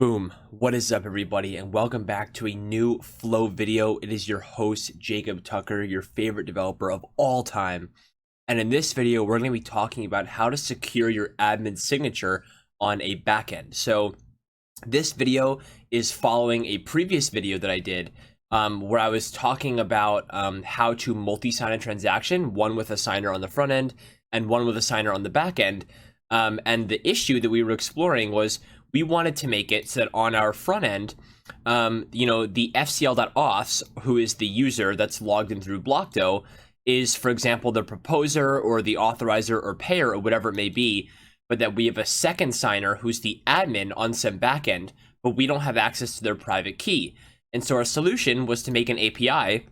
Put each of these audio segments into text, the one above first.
Boom. What is up, everybody, and welcome back to a new Flow video. It is your host, Jacob Tucker, your favorite developer of all time. And in this video, we're going to be talking about how to secure your admin signature on a backend. So this video is following a previous video that I did where I was talking about how to multi-sign a transaction, one with a signer on the front end and one with a signer on the back end. And the issue that we were exploring was we wanted to make it so that on our front end, the fcl.auths, who is the user that's logged in through Blockdo, is, for example, the proposer or the authorizer or payer or whatever it may be, but that we have a second signer who's the admin on some backend, but we don't have access to their private key. And so our solution was to make an API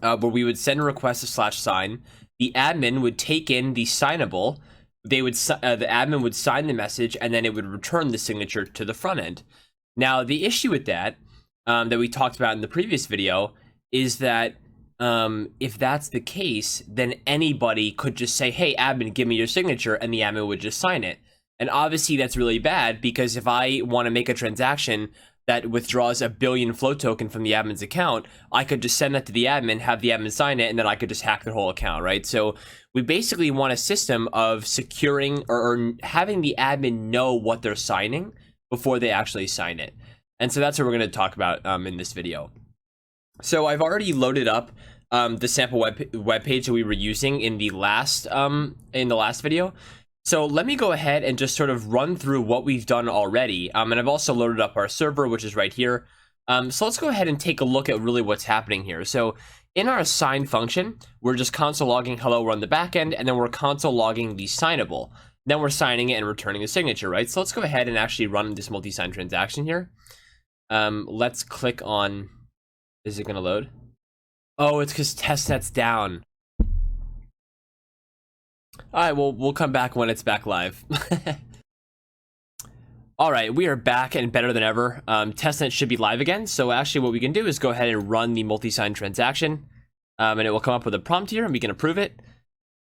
where we would send a request to /sign. The admin would take in the signable. The admin would sign the message, and then it would return the signature to the front end. Now, the issue with that that we talked about in the previous video is that if that's the case, then anybody could just say, hey, admin, give me your signature, and the admin would just sign it. And obviously that's really bad, because if I want to make a transaction that withdraws 1 billion flow token from the admin's account, I could just send that to the admin, have the admin sign it, and then I could just hack their whole account, right? So we basically want a system of securing or having the admin know what they're signing before they actually sign it. And so that's what we're going to talk about in this video. So I've already loaded up the sample web page that we were using in the last video. So let me go ahead and just sort of run through what we've done already. And I've also loaded up our server, which is right here. So let's go ahead and take a look at really what's happening here. So in our assign function, we're just console logging hello, we're on the back end, and then we're console logging the signable. Then we're signing it and returning the signature, right? So let's go ahead and actually run this multi-sign transaction here. Let's click on, is it gonna load? Oh, it's because testnet's down. All right, well, we'll come back when it's back live. All right, we are back and better than ever. Testnet should be live again. So actually what we can do is go ahead and run the multi-sign transaction, and it will come up with a prompt here and we can approve it.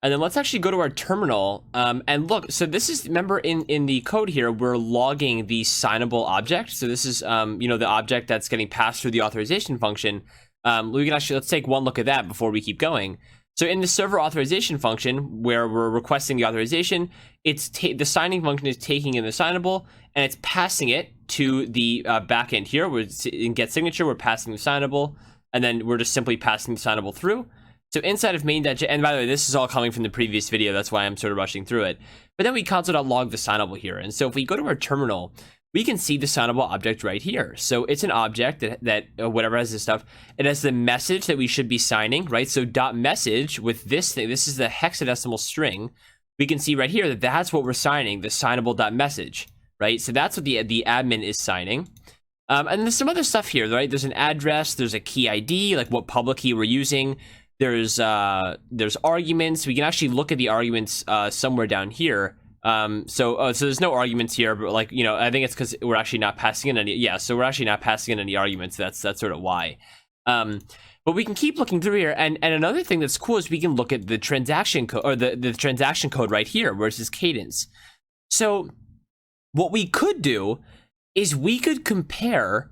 And then let's actually go to our terminal and look. So this is, remember in the code here, we're logging the signable object. So this is, the object that's getting passed through the authorization function. We can actually, let's take one look at that before we keep going. So in the server authorization function, where we're requesting the authorization, it's the signing function is taking in the signable and it's passing it to the backend here. In get signature, we're passing the signable, and then we're just simply passing the signable through. So inside of main.js, and by the way, this is all coming from the previous video, that's why I'm sort of rushing through it. But then we console.log the signable here. And so if we go to our terminal, we can see the signable object right here. So it's an object that whatever has this stuff. It has the message that we should be signing, right? So .message with this thing, this is the hexadecimal string. We can see right here that that's what we're signing, the signable.message, right? So that's what the admin is signing. And there's some other stuff here, right? There's an address, there's a key ID, like what public key we're using. There's arguments. We can actually look at the arguments somewhere down here. So there's no arguments here, but I think it's because we're actually not passing in any. Yeah, so we're actually not passing in any arguments. That's sort of why. But we can keep looking through here, and another thing that's cool is we can look at the transaction code, or the transaction code right here, where it says cadence. So what we could do is we could compare,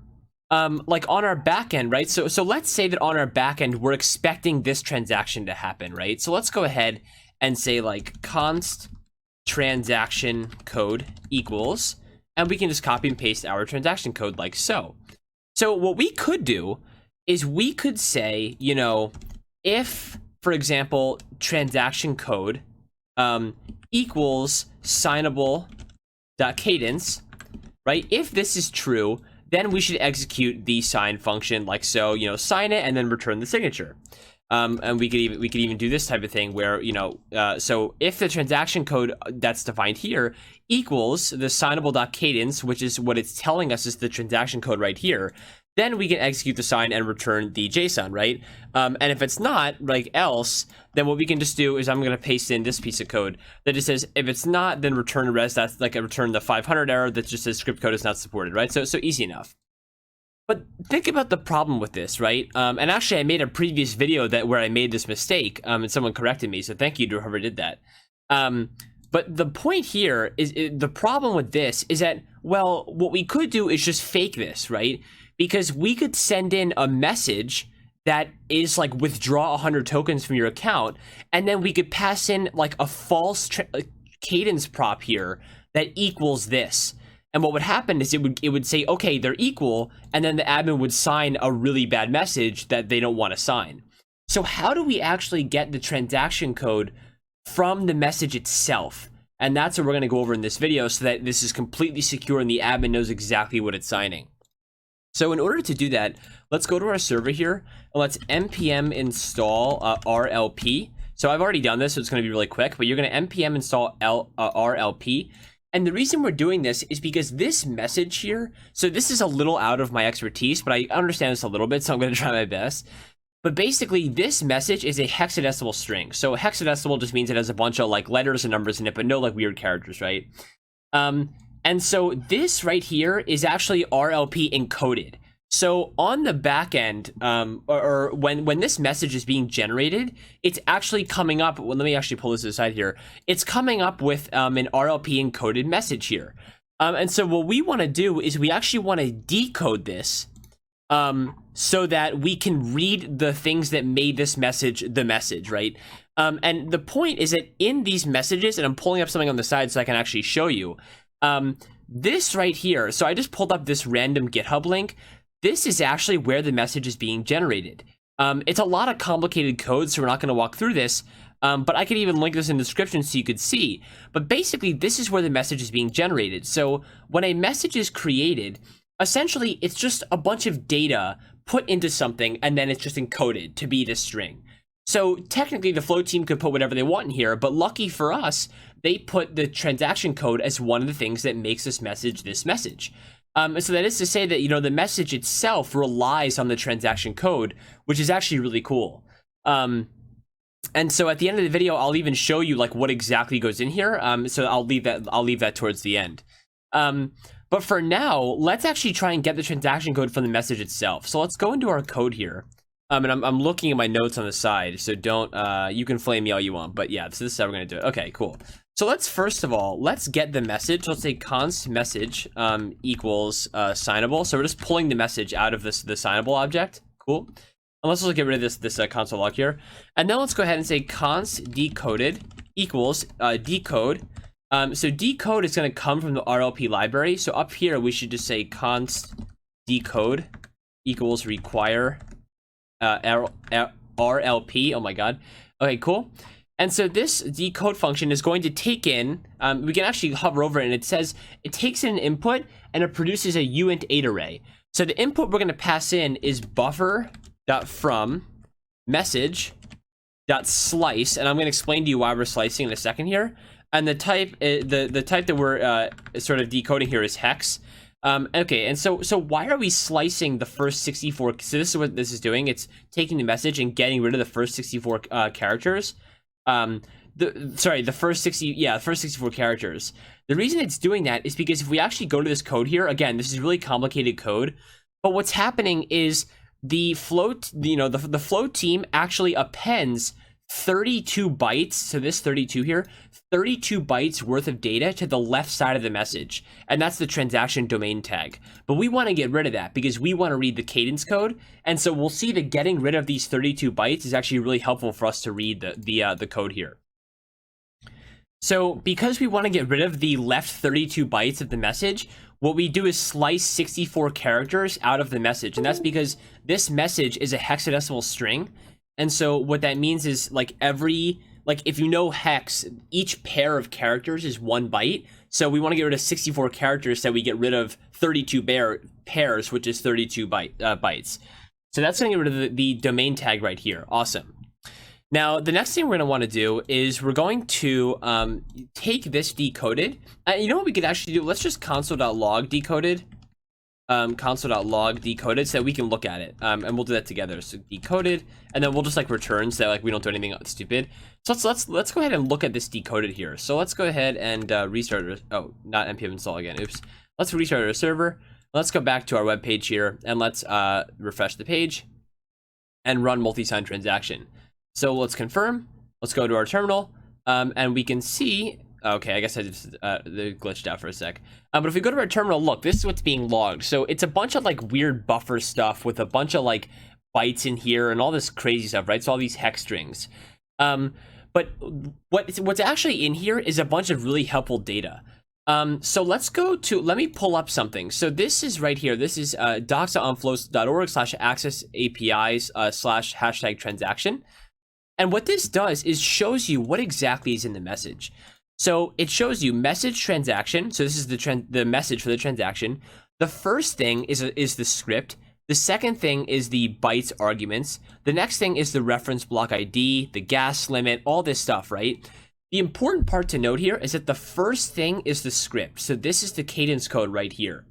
on our backend, right? So let's say that on our backend we're expecting this transaction to happen, right? So let's go ahead and say const transaction code equals, and we can just copy and paste our transaction code like so. So what we could do is we could say, if, for example, transaction code equals signable.cadence, right? If this is true, then we should execute the sign function like so, sign it and then return the signature. And we could even do this type of thing where, so if the transaction code that's defined here equals the signable.cadence, which is what it's telling us is the transaction code right here, then we can execute the sign and return the JSON, right? And if it's not, else, then what we can just do is I'm going to paste in this piece of code that just says, if it's not, then return res. That's like a return the 500 error that just says script code is not supported, right? So easy enough. But think about the problem with this, right? And actually, I made a previous video where I made this mistake, and someone corrected me. So thank you to whoever did that. But the point here is the problem with this is that, well, what we could do is just fake this, right? Because we could send in a message that is like withdraw 100 tokens from your account, and then we could pass in like a false cadence prop here that equals this. And what would happen is it would say, okay, they're equal, and then the admin would sign a really bad message that they don't want to sign. So how do we actually get the transaction code from the message itself? And that's what we're going to go over in this video, so that this is completely secure and the admin knows exactly what it's signing. So in order to do that, let's go to our server here and let's npm install RLP. So I've already done this, so it's going to be really quick, but you're going to npm install RLP. And the reason we're doing this is because this message here, so this is a little out of my expertise, but I understand this a little bit, so I'm going to try my best. But basically, this message is a hexadecimal string. So hexadecimal just means it has a bunch of like letters and numbers in it, but no like weird characters, right? And so this right here is actually RLP encoded. So on the back end, or when this message is being generated, it's actually coming up. Well, let me actually pull this aside here. It's coming up with an RLP encoded message here. And so what we want to do is we actually want to decode this so that we can read the things that made this message the message, right? And the point is that in these messages, and I'm pulling up something on the side so I can actually show you, this right here, so I just pulled up this random GitHub link. This is actually where the message is being generated. It's a lot of complicated code, so we're not going to walk through this, but I could even link this in the description so you could see. But basically, this is where the message is being generated. So when a message is created, essentially, it's just a bunch of data put into something, and then it's just encoded to be this string. So technically, the Flow team could put whatever they want in here, but lucky for us, they put the transaction code as one of the things that makes this message. So that is to say that, you know, the message itself relies on the transaction code, which is actually really cool. And so at the end of the video, I'll even show you like what exactly goes in here. So I'll leave that towards the end. But for now, let's actually try and get the transaction code from the message itself. So let's go into our code here. And I'm looking at my notes on the side, so don't, you can flame me all you want, but yeah, so this is how we're gonna do it. Okay, cool. So let's, first of all, let's get the message. Let's say const message equals signable. So we're just pulling the message out of the signable object. Cool. And let's also get rid of this console log here. And then let's go ahead and say const decoded equals decode. So decode is gonna come from the RLP library. So up here, we should just say const decode equals require RLP. Oh my god. Okay, cool. And so this decode function is going to take in, we can actually hover over it, and it says it takes in an input and it produces a uint8 array. So the input we're going to pass in is buffer.from message.slice, and I'm going to explain to you why we're slicing in a second here. And the type, the type that we're sort of decoding here is hex. Okay, and so why are we slicing the first 64? So this is what this is doing. It's taking the message and getting rid of the first 64 characters. The first 64 characters. The reason it's doing that is because if we actually go to this code here, again, this is really complicated code, but what's happening is the Flow, the Flow team actually appends 32 bytes, so this 32 here, 32 bytes worth of data to the left side of the message, and that's the transaction domain tag. But we want to get rid of that because we want to read the cadence code, and so we'll see that getting rid of these 32 bytes is actually really helpful for us to read the code here. So because we want to get rid of the left 32 bytes of the message, what we do is slice 64 characters out of the message, and that's because this message is a hexadecimal string. And so what that means is like if you know hex, each pair of characters is 1 byte. So we want to get rid of 64 characters so we get rid of 32 pairs, which is 32 bytes. So that's going to get rid of the domain tag right here. Awesome. Now, the next thing we're going to want to do is we're going to take this decoded. You know what we could actually do? Let's just console.log decoded. Console.log decoded so that we can look at it, and we'll do that together. So decoded, and then we'll just like return so that like we don't do anything stupid. So let's go ahead and look at this decoded here. So let's go ahead and restart. Oh, not npm install again. Oops. Let's restart our server. Let's go back to our web page here, and let's refresh the page and run Multisign Transaction. So let's confirm. Let's go to our terminal, and we can see Okay, I guess I just glitched out for a sec. But if we go to our terminal, look, this is what's being logged. So it's a bunch of like weird buffer stuff with a bunch of like bytes in here and all this crazy stuff, right? So all these hex strings. But what's actually in here is a bunch of really helpful data. So let me pull up something. So this is right here. This is docs.unflows.org/access-apis/#transaction. And what this does is shows you what exactly is in the message. So it shows you message transaction. So this is the message for the transaction. The first thing is the script. The second thing is the bytes arguments. The next thing is the reference block ID, the gas limit, all this stuff, right? The important part to note here is that the first thing is the script. So this is the cadence code right here.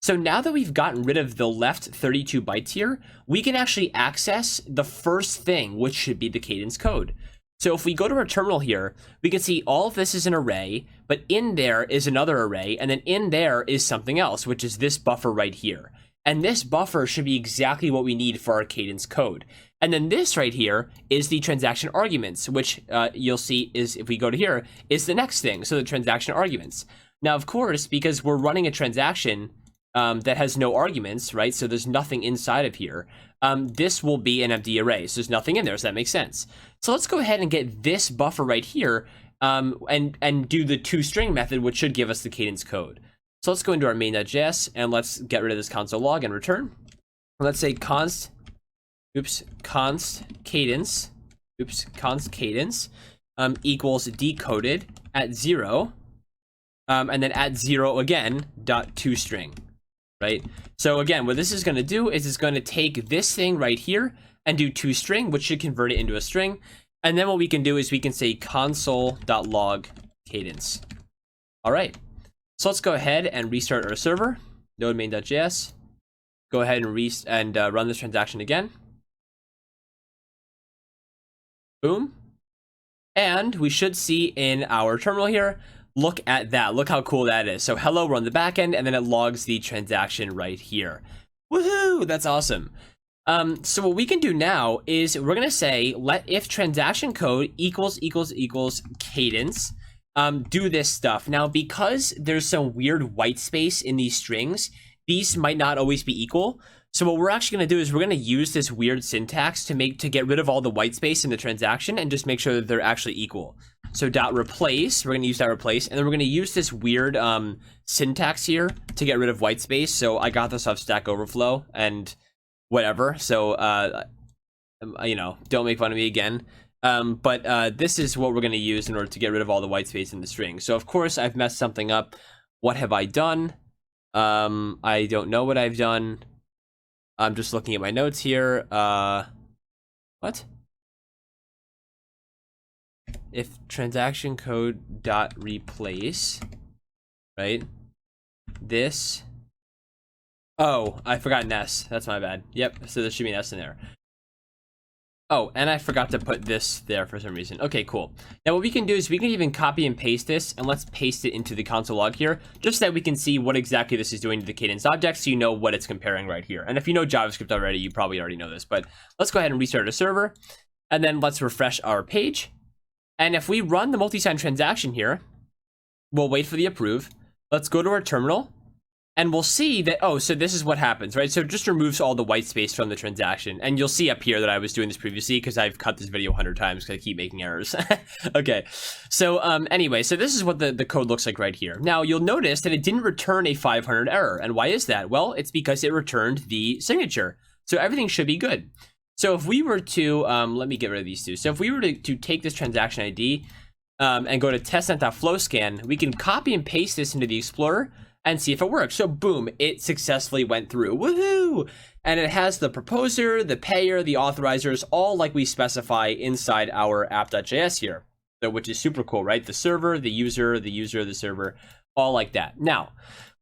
So now that we've gotten rid of the left 32 bytes here, we can actually access the first thing, which should be the cadence code. So if we go to our terminal here, we can see all of this is an array, but in there is another array, and then in there is something else, which is this buffer right here. And this buffer should be exactly what we need for our cadence code. And then this right here is the transaction arguments, which you'll see is, if we go to here, is the next thing. So the transaction arguments. Now, of course, because we're running a transaction that has no arguments, right? So there's nothing inside of here. This will be an empty array. So there's nothing in there. So that makes sense. So let's go ahead and get this buffer right here and do the toString method, which should give us the cadence code. So let's go into our main.js and let's get rid of this console log and return. Let's say const cadence equals decoded at 0, and then at 0 again dot toString, right? So again, what this is going to do is it's going to take this thing right here and do toString, which should convert it into a string. And then what we can do is we can say console.log cadence. All right. So let's go ahead and restart our server, node main.js. Go ahead and run this transaction again. Boom. And we should see in our terminal here, look at that. Look how cool that is. So hello, we're on the backend, and then it logs the transaction right here. Woohoo! That's awesome. So what we can do now is we're going to say let if transaction code equals cadence. Do this stuff. Now, because there's some weird white space in these strings, these might not always be equal. So what we're actually going to do is we're going to use this weird syntax to get rid of all the white space in the transaction and just make sure that they're actually equal. So .replace, we're going to use .replace, and then we're going to use this weird syntax here to get rid of white space. So I got this off Stack Overflow and whatever. So don't make fun of me again. But this is what we're going to use in order to get rid of all the white space in the string. So of course I've messed something up. What have I done? I don't know what I've done. I'm just looking at my notes here. What? If transaction code dot replace, right? This. Oh, I forgot an S. That's my bad. Yep. So there should be an S in there. Oh, and I forgot to put this there for some reason. Okay, cool. Now what we can do is we can even copy and paste this, and let's paste it into the console log here, just so that we can see what exactly this is doing to the cadence object, so you know what it's comparing right here. And if you know JavaScript already, you probably already know this, but let's go ahead and restart our server, and then let's refresh our page. And if we run the multi-sign transaction here, we'll wait for the approve. Let's go to our terminal. And we'll see that, oh, so this is what happens, right? So it just removes all the white space from the transaction. And you'll see up here that I was doing this previously because I've cut this video 100 times because I keep making errors. Okay, so anyway, so this is what the code looks like right here. Now, you'll notice that it didn't return a 500 error. And why is that? Well, it's because it returned the signature. So everything should be good. So if we were to, let me get rid of these two. So if we were to take this transaction ID and go to testnet.flowscan, we can copy and paste this into the Explorer and see if it works. So boom, it successfully went through. Woohoo! And it has the proposer, the payer, the authorizers, all like we specify inside our app.js here. So, which is super cool, right? The server, the user, the server, all like that. Now,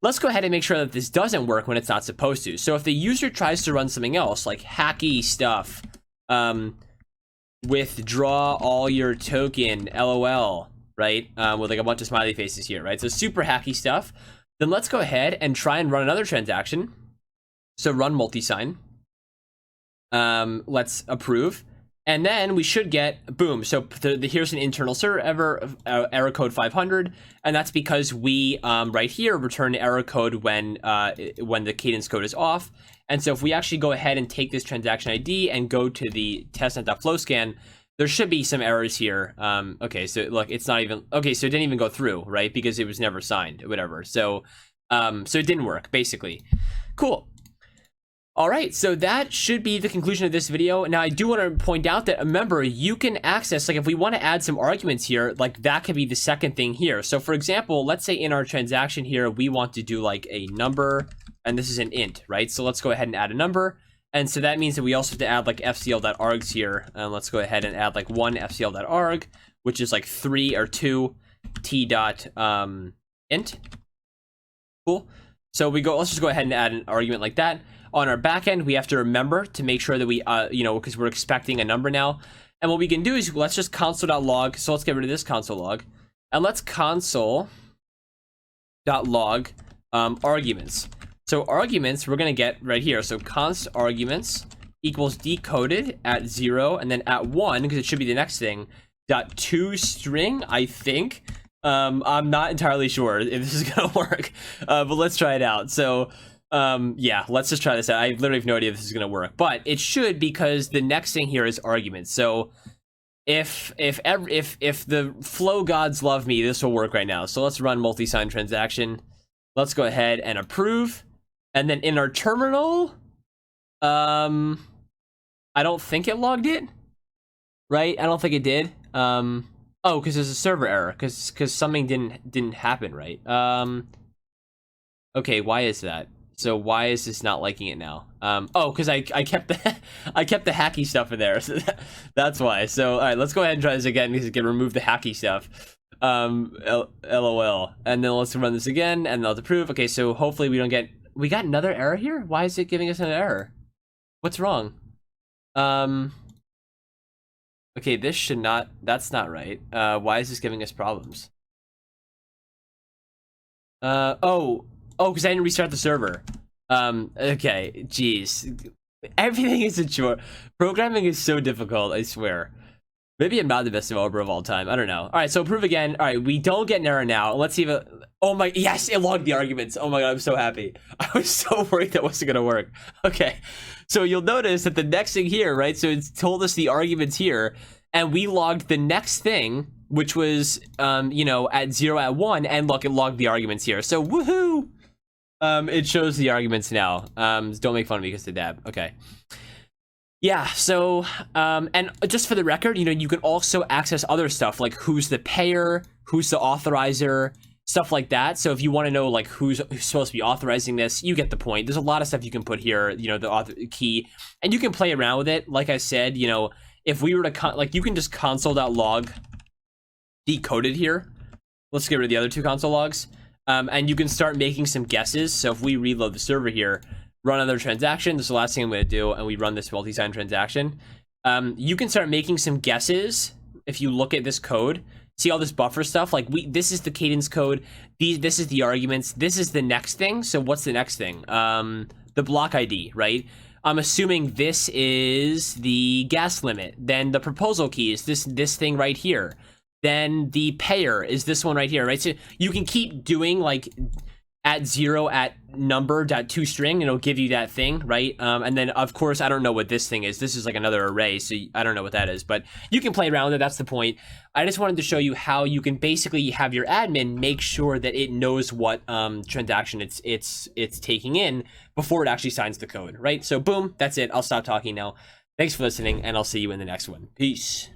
let's go ahead and make sure that this doesn't work when it's not supposed to. So if the user tries to run something else, like hacky stuff, withdraw all your token, LOL, right? With like a bunch of smiley faces here, right? So super hacky stuff. Then let's go ahead and try and run another transaction. So run multisign. Let's approve. And then we should get, boom, so here's an internal server error code 500, and that's because we, right here, return error code when the cadence code is off. And so if we actually go ahead and take this transaction ID and go to the testnet.flowscan, there should be some errors here. Okay, so look, it's not even, okay, so it didn't even go through, right? Because it was never signed, whatever. So it didn't work, basically. Cool. All right, so that should be the conclusion of this video. Now, I do want to point out that, remember, you can access, like, if we want to add some arguments here, like, that could be the second thing here. So, for example, let's say in our transaction here, we want to do, like, a number, and this is an int, right? So let's go ahead and add a number. And so that means that we also have to add, like, fcl.args here. And let's go ahead and add, like, one fcl.arg, which is, like, 3 or 2 t.int. Cool. So let's just go ahead and add an argument like that. On our backend, we have to remember to make sure that we, because we're expecting a number now. And what we can do is let's just console.log. So let's get rid of this console log. And let's console.log arguments. So arguments, we're going to get right here. So const arguments equals decoded at 0 and then at 1, because it should be the next thing, .toString, I think. I'm not entirely sure if this is going to work, but let's try it out. So yeah, let's just try this out. I literally have no idea if this is going to work, but it should, because the next thing here is arguments. So if the flow gods love me, this will work right now. So let's run Multisign Transaction. Let's go ahead and approve. And then in our terminal, I don't think it logged it, right? I don't think it did. Oh, because there's a server error, because something didn't happen, right? Okay, why is that? So why is this not liking it now? Oh, because I kept the hacky stuff in there, so that's why. So all right, let's go ahead and try this again, because it can remove the hacky stuff. LOL. And then let's run this again, and let's approve. Okay, so hopefully we don't get. We got another error here. Why is it giving us an error? What's wrong? Okay, this should not. That's not right. Why is this giving us problems? Oh, because I didn't restart the server. Okay, jeez. Everything is a chore. Programming is so difficult, I swear. Maybe I'm not the best developer of all time. I don't know. All right, so approve again. All right, we don't get an error now. Let's see if it... Oh my... Yes, it logged the arguments. Oh my god, I'm so happy. I was so worried that wasn't going to work. Okay, so you'll notice that the next thing here, right? So it's told us the arguments here, and we logged the next thing, which was, at 0, at 1, and look, it logged the arguments here. So, woohoo! It shows the arguments now. Don't make fun of me because of the dab. Okay. Yeah, so, and just for the record, you can also access other stuff, like who's the payer, who's the authorizer, stuff like that. So if you want to know, like, who's supposed to be authorizing this, you get the point. There's a lot of stuff you can put here, the author key, and you can play around with it. Like I said, if we were to, you can just console.log decoded here. Let's get rid of the other two console logs. And you can start making some guesses. So if we reload the server here, run another transaction, this is the last thing I'm going to do, and we run this multi-sign transaction, you can start making some guesses. If you look at this code, see all this buffer stuff, like this is the cadence code, this is the arguments, this is the next thing. So what's the next thing? The block ID, right? I'm assuming this is the gas limit. Then the proposal key is this thing right here. Then the payer is this one right here, right? So you can keep doing, like, at 0 at number.toString, it'll give you that thing, right? And then, of course, I don't know what this thing is. This is like another array, so I don't know what that is, but you can play around with it. That's the point. I just wanted to show you how you can basically have your admin make sure that it knows what transaction it's taking in before it actually signs the code, right? So boom, that's it. I'll stop talking now. Thanks for listening, and I'll see you in the next one. Peace.